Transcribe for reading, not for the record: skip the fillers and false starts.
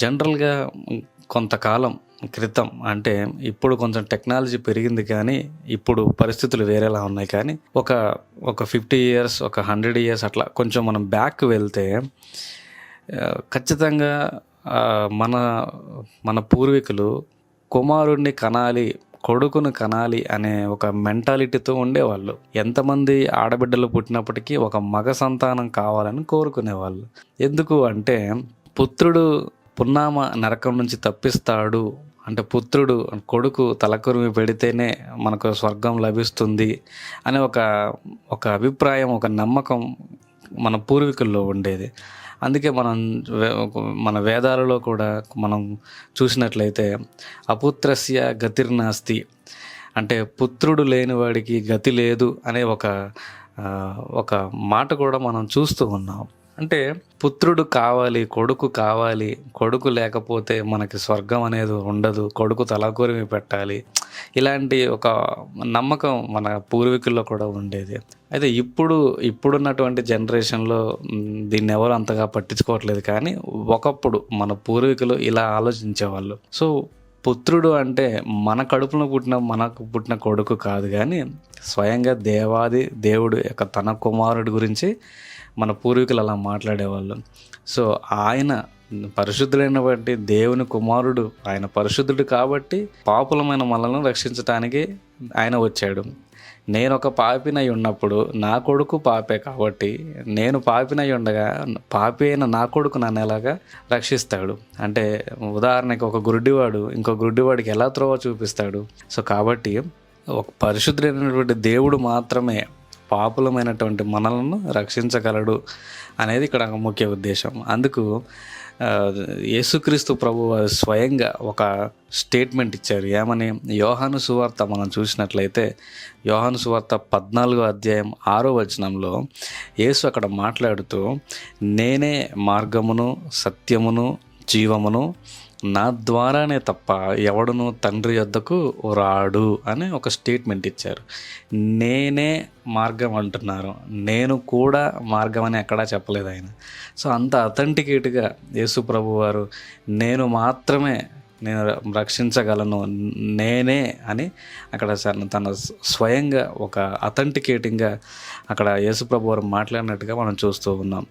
జనరల్‌గా కొంతకాలం క్రితం అంటే ఇప్పుడు కొంచెం టెక్నాలజీ పెరిగింది కానీ, ఇప్పుడు పరిస్థితులు వేరేలా ఉన్నాయి కానీ, ఒక ఒక 50 ఇయర్స్, ఒక 100 ఇయర్స్ అట్లా కొంచెం మనం బ్యాక్ వెళ్తే ఖచ్చితంగా మన మన పూర్వీకులు కుమారుడిని కనాలి, కొడుకును కనాలి అనే ఒక మెంటాలిటీతో ఉండేవాళ్ళు. ఎంతమంది ఆడబిడ్డలు పుట్టినప్పటికీ ఒక మగ సంతానం కావాలని కోరుకునేవాళ్ళు. ఎందుకు అంటే పుత్రుడు పున్నామ నరకం నుంచి తప్పిస్తాడు. అంటే పుత్రుడు కొడుకు తలకొరిమి పెడితేనే మనకు స్వర్గం లభిస్తుంది అనే ఒక అభిప్రాయం, ఒక నమ్మకం మన పూర్వీకుల్లో ఉండేది. అందుకే మన వేదాలలో కూడా మనం చూసినట్లయితే అపుత్రస్య గతిర్నాస్తి, అంటే పుత్రుడు లేనివాడికి గతి లేదు అనే ఒక మాట కూడా మనం చూస్తూ ఉన్నాం. అంటే పుత్రుడు కావాలి, కొడుకు కావాలి, కొడుకు లేకపోతే మనకి స్వర్గం అనేది ఉండదు, కొడుకు తలకొరిమి పెట్టాలి, ఇలాంటి ఒక నమ్మకం మన పూర్వీకుల్లో కూడా ఉండేది. అయితే ఇప్పుడున్నటువంటి జనరేషన్లో దీన్ని ఎవరు అంతగా పట్టించుకోవట్లేదు, కానీ ఒకప్పుడు మన పూర్వీకులు ఇలా ఆలోచించేవాళ్ళు. సో పుత్రుడు అంటే మనకు పుట్టిన కొడుకు కాదు, కానీ స్వయంగా దేవుడు యొక్క తన కుమారుడి గురించి మన పూర్వీకులు అలా మాట్లాడేవాళ్ళు. సో ఆయన పరిశుద్ధులైనటువంటి దేవుని కుమారుడు, ఆయన పరిశుద్ధుడు కాబట్టి పాపులమైన మనలను రక్షించటానికి ఆయన వచ్చాడు. నేను ఒక పాపినై ఉన్నప్పుడు నా కొడుకు పాపే కాబట్టి, నేను పాపినై ఉండగా పాపి అయిన నా కొడుకు నన్ను ఎలాగా రక్షిస్తాడు. అంటే ఉదాహరణకి ఒక గుడ్డివాడు ఇంకో గుడ్డివాడికి ఎలా త్రోవ చూపిస్తాడు. సో కాబట్టి ఒక పరిశుద్ధులైనటువంటి దేవుడు మాత్రమే పాపులమైనటువంటి మనలను రక్షించగలడు అనేది ఇక్కడ ముఖ్య ఉద్దేశం. అందుకు యేసుక్రీస్తు ప్రభువారు స్వయంగా ఒక స్టేట్మెంట్ ఇచ్చారు. ఏమని? యోహాను సువార్త మనం చూసినట్లయితే యోహాను సువార్త 14వ అధ్యాయం 6వ వచనంలో యేసు అక్కడ మాట్లాడుతూ, నేనే మార్గమును సత్యమును జీవమును, నా ద్వారానే తప్ప ఎవడును తండ్రి యొద్దకు రాడు అని ఒక స్టేట్మెంట్ ఇచ్చారు. నేనే మార్గం అంటున్నారు, నేను కూడా మార్గం అని ఎక్కడా చెప్పలేదు ఆయన. సో అంత అథెంటికేట్గా యేసు ప్రభు వారు నేను రక్షించగలను, నేనే అని అక్కడ తన స్వయంగా ఒక అథెంటికేటింగ్గా అక్కడ యేసు ప్రభు వారు మాట్లాడినట్టుగా మనం చూస్తూ ఉన్నాం.